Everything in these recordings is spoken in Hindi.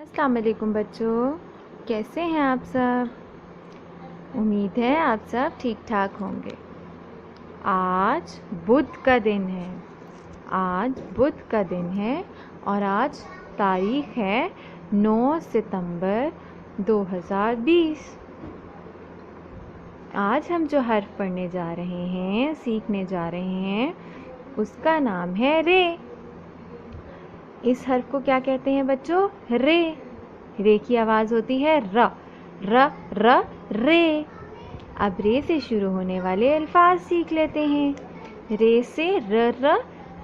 अस्सलाम वालेकुम बच्चों, कैसे हैं आप सब। उम्मीद है आप सब ठीक ठाक होंगे। आज बुध का दिन है और आज तारीख है 9 सितंबर 2020। आज हम जो हर्फ पढ़ने जा रहे हैं, सीखने जा रहे हैं, उसका नाम है रे। इस हर्फ को क्या कहते हैं बच्चों? रे। रे की आवाज़ होती है र र र रे। अब रे से शुरू होने वाले अल्फाज सीख लेते हैं। रे से र र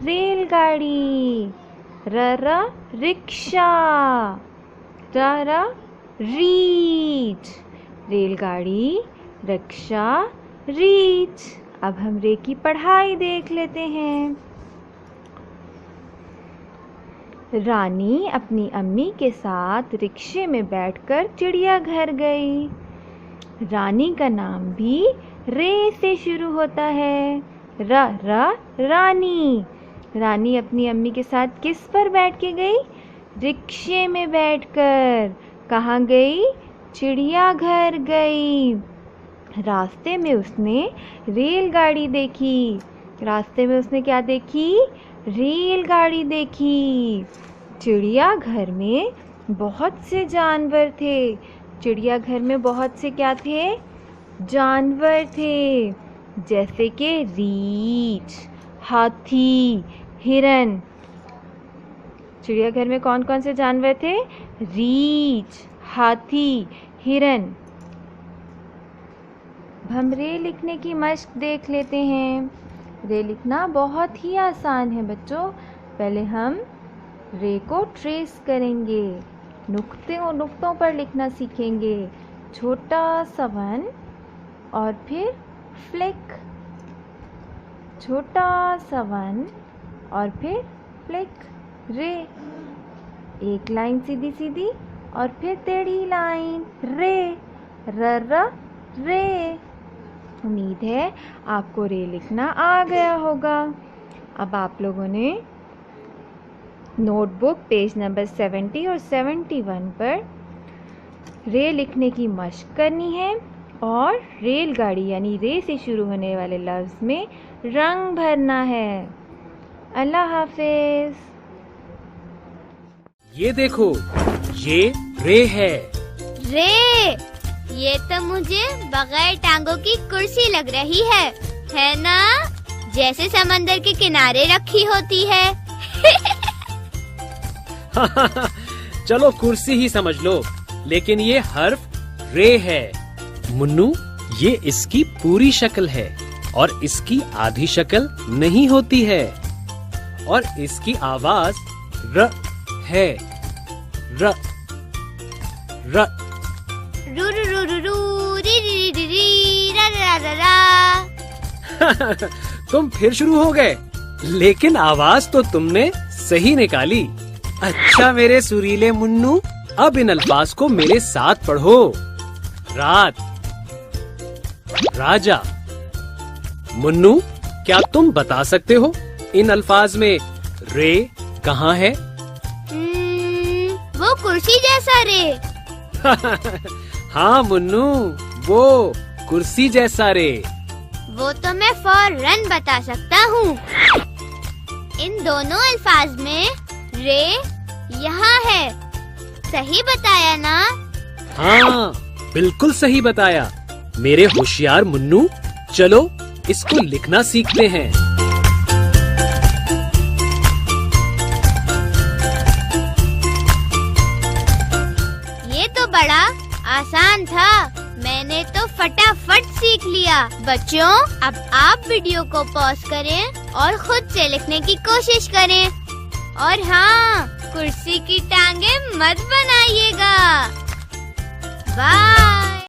रेलगाड़ी, र र रिक्शा, र र रीछ। रेलगाड़ी, रिक्शा, रीछ। अब हम रे की पढ़ाई देख लेते हैं। रानी अपनी अम्मी के साथ रिक्शे में बैठकर चिड़ियाघर गई। रानी का नाम भी रे से शुरू होता है। र र रानी। रानी अपनी अम्मी के साथ किस पर बैठ के गई? रिक्शे में बैठकर। कहाँ गई? चिड़ियाघर गई। रास्ते में उसने रेलगाड़ी देखी। रास्ते में उसने क्या देखी? रेलगाड़ी देखी। चिड़ियाघर में बहुत से जानवर थे। चिड़ियाघर में बहुत से क्या थे? जानवर थे, जैसे कि रीछ, हाथी, हिरन। चिड़ियाघर में कौन कौन से जानवर थे? रीछ, हाथी, हिरन। हम रे लिखने की मश्क देख लेते हैं। रे लिखना बहुत ही आसान है बच्चों। पहले हम रे को ट्रेस करेंगे, नुक्तों पर लिखना सीखेंगे। छोटा सा वन और फिर फ्लिक, छोटा सा वन और फिर फ्लिक। रे। एक लाइन सीधी सीधी और फिर टेढ़ी लाइन। रे, र र रे। उम्मीद है आपको रे लिखना आ गया होगा। अब आप लोगों ने नोटबुक पेज नंबर 70 और 71 पर रे लिखने की मश्क करनी है और रेलगाड़ी यानी रे से शुरू होने वाले लफ्ज़ में रंग भरना है। अल्लाह हाफिज। ये देखो, ये रे है। रे, ये तो मुझे बगैर टांगों की कुर्सी लग रही है ना? जैसे समंदर के किनारे रखी होती है। चलो कुर्सी ही समझ लो, लेकिन ये हर्फ रे है। मुन्नू, ये इसकी पूरी शक्ल है और इसकी आधी शक्ल नहीं होती है। और इसकी आवाज र है। र र रू रू रू रू रू री री री री रा रा रा रा। तुम फिर शुरू हो गए, लेकिन आवाज तो तुमने सही निकाली। अच्छा मेरे सुरीले मुन्नू, अब इन अल्फाज को मेरे साथ पढ़ो। रात, राजा। मुन्नू, क्या तुम बता सकते हो इन अल्फाज में रे कहाँ है? वो कुर्सी जैसा रे। हाँ मुन्नू, वो कुर्सी जैसा रे। वो तो मैं फौरन बता सकता हूँ। इन दोनों अल्फाज में रे यहाँ है। सही बताया ना? हाँ, बिल्कुल सही बताया मेरे होशियार मुन्नू। चलो इसको लिखना सीखते हैं। ये तो बड़ा आसान था, मैंने तो फटाफट सीख लिया। बच्चों, अब आप वीडियो को पॉज करें और खुद से लिखने की कोशिश करें। और हाँ, कुर्सी की टांगे मत बनाइएगा। बाय।